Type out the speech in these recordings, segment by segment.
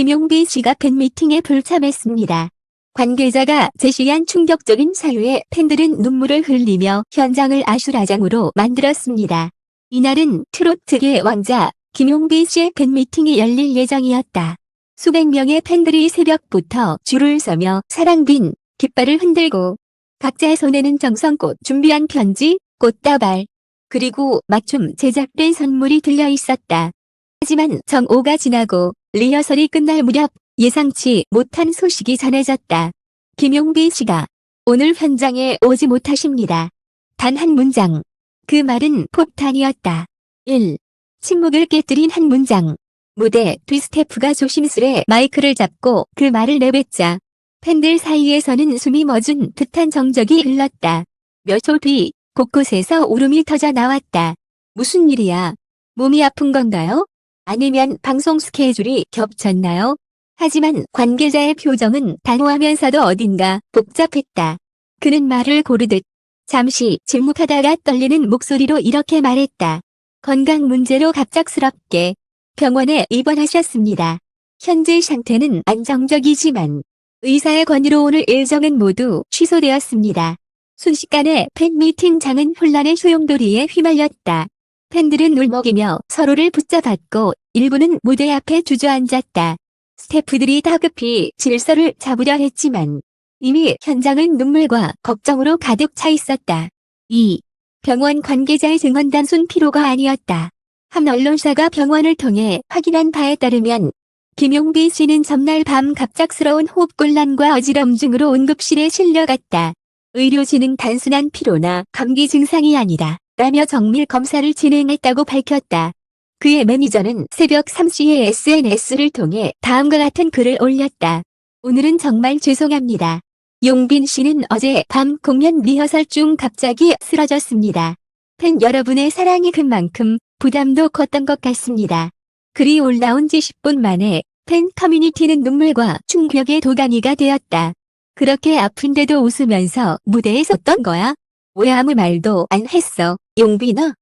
김용빈 씨가 팬미팅에 불참했습니다. 관계자가 제시한 충격적인 사유에 팬들은 눈물을 흘리며 현장을 아수라장으로 만들었습니다. 이날은 트로트계의 왕자 김용빈 씨의 팬미팅이 열릴 예정이었다. 수백 명의 팬들이 새벽부터 줄을 서며 사랑빈 깃발을 흔들고 각자의 손에는 정성껏 준비한 편지, 꽃다발, 그리고 맞춤 제작된 선물이 들려 있었다. 하지만 정오가 지나고 리허설이 끝날 무렵 예상치 못한 소식이 전해졌다. 김용빈 씨가 오늘 현장에 오지 못하십니다. 단 한 문장. 그 말은 폭탄이었다. 1. 침묵을 깨뜨린 한 문장. 무대 뒤 스태프가 조심스레 마이크를 잡고 그 말을 내뱉자 팬들 사이에서는 숨이 멎은 듯한 정적이 흘렀다. 몇 초 뒤 곳곳에서 울음이 터져 나왔다. 무슨 일이야? 몸이 아픈 건가요? 아니면 방송 스케줄이 겹쳤나요? 하지만 관계자의 표정은 단호하면서도 어딘가 복잡했다. 그는 말을 고르듯 잠시 침묵하다가 떨리는 목소리로 이렇게 말했다. 건강 문제로 갑작스럽게 병원에 입원하셨습니다. 현재 상태는 안정적이지만 의사의 권유로 오늘 일정은 모두 취소되었습니다. 순식간에 팬미팅장은 혼란의 소용돌이에 휘말렸다. 팬들은 울먹이며 서로를 붙잡았고 일부는 무대 앞에 주저앉았다. 스태프들이 다급히 질서를 잡으려 했지만 이미 현장은 눈물과 걱정으로 가득 차 있었다. 2. 병원 관계자의 증언 단순 피로가 아니었다. 한 언론사가 병원을 통해 확인한 바에 따르면 김용빈 씨는 전날 밤 갑작스러운 호흡곤란과 어지럼증으로 응급실에 실려갔다. 의료진은 단순한 피로나 감기 증상이 아니다 라며 정밀 검사를 진행했다고 밝혔다. 그의 매니저는 새벽 3시에 SNS를 통해 다음과 같은 글을 올렸다. 오늘은 정말 죄송합니다. 용빈 씨는 어제 밤 공연 리허설 중 갑자기 쓰러졌습니다. 팬 여러분의 사랑이 그만큼 부담도 컸던 것 같습니다. 글이 올라온 지 10분 만에 팬 커뮤니티는 눈물과 충격의 도가니가 되었다. 그렇게 아픈데도 웃으면서 무대에 섰던 거야? 왜 아무 말도 안 했어, 용빈아?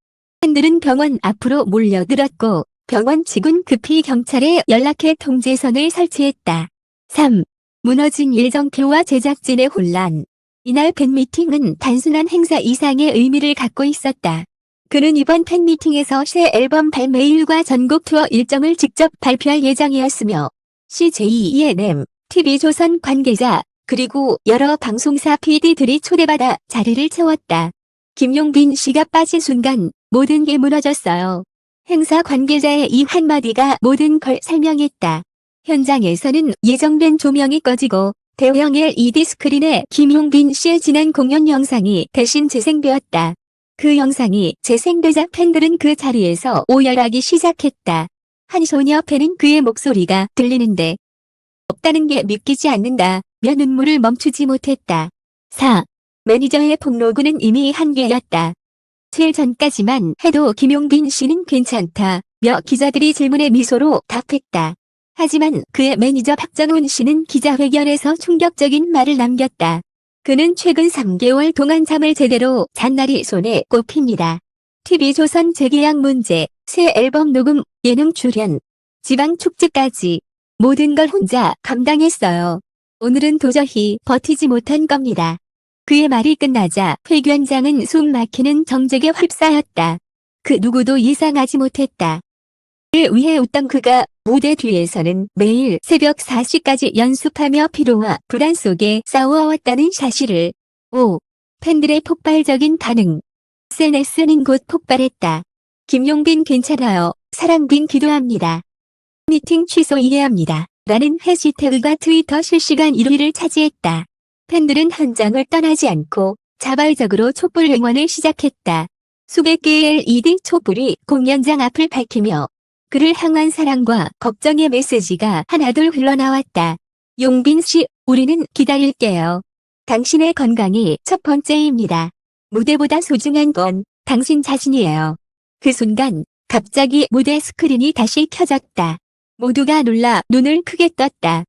팬들은 병원 앞으로 몰려들었고 병원 측은 급히 경찰에 연락해 통제선을 설치했다. 3. 무너진 일정표와 제작진의 혼란. 이날 팬미팅은 단순한 행사 이상의 의미를 갖고 있었다. 그는 이번 팬미팅에서 새 앨범 발매일과 전국 투어 일정을 직접 발표할 예정이었으며 CJ ENM, TV조선 관계자, 그리고 여러 방송사 PD들이 초대받아 자리를 채웠다. 김용빈 씨가 빠진 순간 모든 게 무너졌어요. 행사 관계자의 이 한마디가 모든 걸 설명했다. 현장에서는 예정된 조명이 꺼지고 대형 LED 스크린에 김용빈 씨의 지난 공연 영상이 대신 재생되었다. 그 영상이 재생되자 팬들은 그 자리에서 오열하기 시작했다. 한 소녀 팬은 그의 목소리가 들리는데 없다는 게 믿기지 않는다며 눈물을 멈추지 못했다. 4. 매니저의 폭로구는 이미 한계였다. 7일 전까지만 해도 김용빈 씨는 괜찮다며 기자들이 질문에 미소로 답했다. 하지만 그의 매니저 박정훈 씨는 기자회견에서 충격적인 말을 남겼다. 그는 최근 3개월 동안 잠을 제대로 잔 날이 손에 꼽힙니다. TV조선 재계약 문제, 새 앨범 녹음, 예능 출연, 지방 축제까지 모든 걸 혼자 감당했어요. 오늘은 도저히 버티지 못한 겁니다. 그의 말이 끝나자 회견장은 숨 막히는 정적에 휩싸였다. 그 누구도 예상하지 못했다. 를 위해 웃던 그가 무대 뒤에서는 매일 새벽 4시까지 연습하며 피로와 불안 속에 싸워왔다는 사실을. 5. 팬들의 폭발적인 반응. SNS는 곧 폭발했다. 김용빈 괜찮아요. 사랑빈 기도합니다. 미팅 취소 이해합니다. 라는 해시태그가 트위터 실시간 1위를 차지했다. 팬들은 현장을 떠나지 않고 자발적으로 촛불 응원을 시작했다. 수백 개의 LED 촛불이 공연장 앞을 밝히며 그를 향한 사랑과 걱정의 메시지가 하나둘 흘러나왔다. 용빈 씨, 우리는 기다릴게요. 당신의 건강이 첫 번째입니다. 무대보다 소중한 건 당신 자신이에요. 그 순간 갑자기 무대 스크린이 다시 켜졌다. 모두가 놀라 눈을 크게 떴다.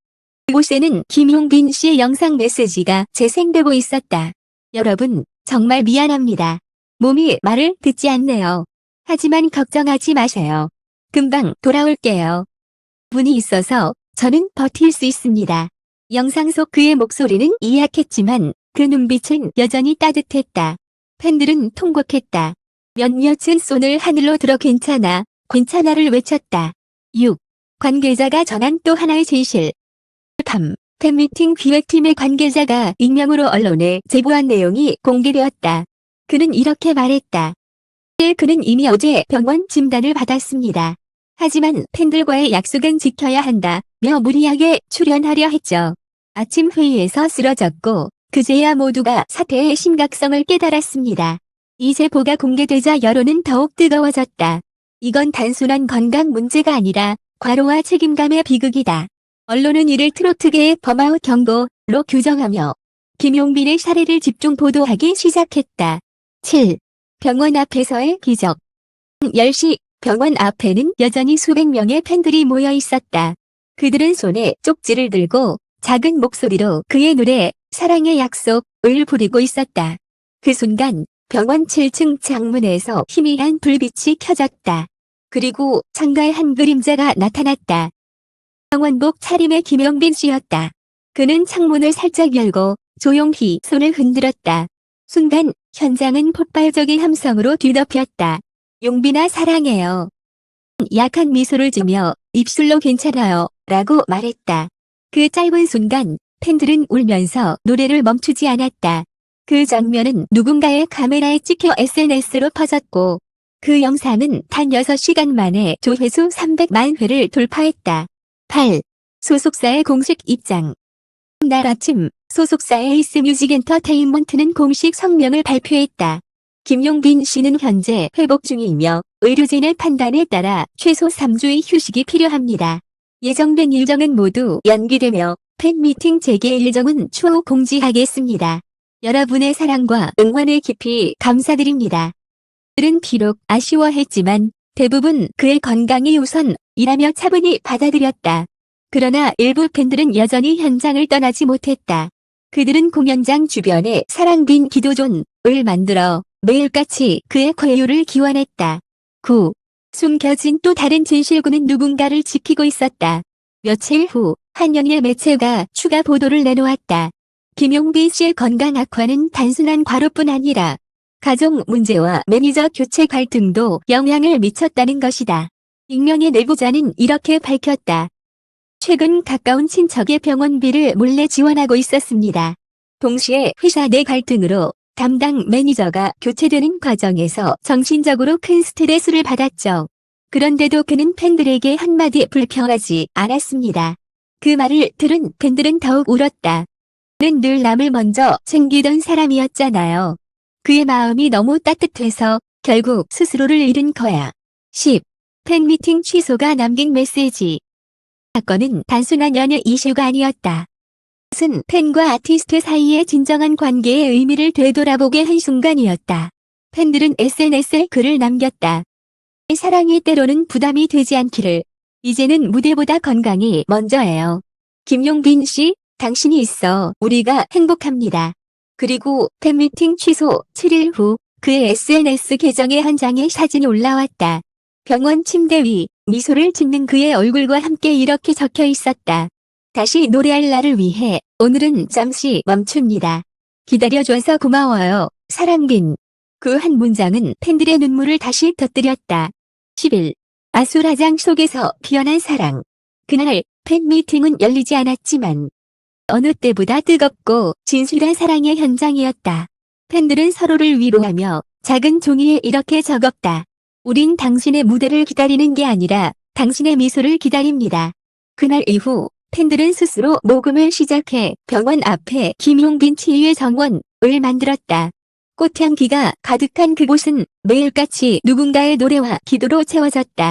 그곳에는 김용빈 씨의 영상 메시지가 재생되고 있었다. 여러분, 정말 미안합니다. 몸이 말을 듣지 않네요. 하지만 걱정하지 마세요. 금방 돌아올게요. 분이 있어서 저는 버틸 수 있습니다. 영상 속 그의 목소리는 이약했지만 그 눈빛은 여전히 따뜻했다. 팬들은 통곡했다. 몇몇은 손을 하늘로 들어 괜찮아, 괜찮아를 외쳤다. 6. 관계자가 전한 또 하나의 진실. 밤, 팬미팅 기획팀의 관계자가 익명으로 언론에 제보한 내용이 공개되었다. 그는 이렇게 말했다. 그는 이미 어제 병원 진단을 받았습니다. 하지만 팬들과의 약속은 지켜야 한다며 무리하게 출연하려 했죠. 아침 회의에서 쓰러졌고 그제야 모두가 사태의 심각성을 깨달았습니다. 이 제보가 공개되자 여론은 더욱 뜨거워졌다. 이건 단순한 건강 문제가 아니라 과로와 책임감의 비극이다. 언론은 이를 트로트계의 범아웃 경고로 규정하며 김용빈의 사례를 집중 보도하기 시작했다. 7. 병원 앞에서의 기적. 10시 병원 앞에는 여전히 수백 명의 팬들이 모여 있었다. 그들은 손에 쪽지를 들고 작은 목소리로 그의 노래 사랑의 약속을 부르고 있었다. 그 순간 병원 7층 창문에서 희미한 불빛이 켜졌다. 그리고 창가에 한 그림자가 나타났다. 병원복 차림의 김용빈 씨였다. 그는 창문을 살짝 열고 조용히 손을 흔들었다. 순간 현장은 폭발적인 함성으로 뒤덮였다. 용빈아 사랑해요. 약한 미소를 지며 입술로 괜찮아요 라고 말했다. 그 짧은 순간 팬들은 울면서 노래를 멈추지 않았다. 그 장면은 누군가의 카메라에 찍혀 SNS로 퍼졌고 그 영상은 단 6시간 만에 조회수 300만 회를 돌파했다. 8. 소속사의 공식 입장. 날 아침 소속사의 에이스 뮤직 엔터테인먼트는 공식 성명을 발표했다. 김용빈 씨는 현재 회복 중이며 의료진의 판단에 따라 최소 3주의 휴식이 필요합니다. 예정된 일정은 모두 연기되며 팬미팅 재개 일정은 추후 공지하겠습니다. 여러분의 사랑과 응원에 깊이 감사드립니다. 그들은 비록 아쉬워했지만 대부분 그의 건강이 우선이라며 차분히 받아들였다. 그러나 일부 팬들은 여전히 현장을 떠나지 못했다. 그들은 공연장 주변에 사랑빈 기도존을 만들어 매일같이 그의 쾌유를 기원했다. 9. 숨겨진 또 다른 진실구는 누군가를 지키고 있었다. 며칠 후 한영의 매체가 추가 보도를 내놓았다. 김용빈 씨의 건강 악화는 단순한 과로뿐 아니라 가족 문제와 매니저 교체 갈등도 영향을 미쳤다는 것이다. 익명의 내부자는 이렇게 밝혔다. 최근 가까운 친척의 병원비를 몰래 지원하고 있었습니다. 동시에 회사 내 갈등으로 담당 매니저가 교체되는 과정에서 정신적으로 큰 스트레스를 받았죠. 그런데도 그는 팬들에게 한마디 불평하지 않았습니다. 그 말을 들은 팬들은 더욱 울었다. 그는 늘 남을 먼저 챙기던 사람이었잖아요. 그의 마음이 너무 따뜻해서 결국 스스로를 잃은 거야. 10. 팬미팅 취소가 남긴 메시지. 사건은 단순한 연애 이슈가 아니었다. 그것은 팬과 아티스트 사이의 진정한 관계의 의미를 되돌아보게 한 순간이었다. 팬들은 SNS에 글을 남겼다. 사랑이 때로는 부담이 되지 않기를. 이제는 무대보다 건강이 먼저예요. 김용빈 씨, 당신이 있어 우리가 행복합니다. 그리고 팬미팅 취소 7일 후 그의 SNS 계정에 한 장의 사진이 올라왔다. 병원 침대 위 미소를 짓는 그의 얼굴과 함께 이렇게 적혀 있었다. 다시 노래할 날을 위해 오늘은 잠시 멈춥니다. 기다려줘서 고마워요, 사랑빈. 그 한 문장은 팬들의 눈물을 다시 터뜨렸다. 11. 아수라장 속에서 피어난 사랑. 그날 팬미팅은 열리지 않았지만 어느 때보다 뜨겁고 진실한 사랑의 현장이었다. 팬들은 서로를 위로하며 작은 종이에 이렇게 적었다. 우린 당신의 무대를 기다리는 게 아니라 당신의 미소를 기다립니다. 그날 이후 팬들은 스스로 모금을 시작해 병원 앞에 김용빈 치유의 정원을 만들었다. 꽃향기가 가득한 그곳은 매일같이 누군가의 노래와 기도로 채워졌다.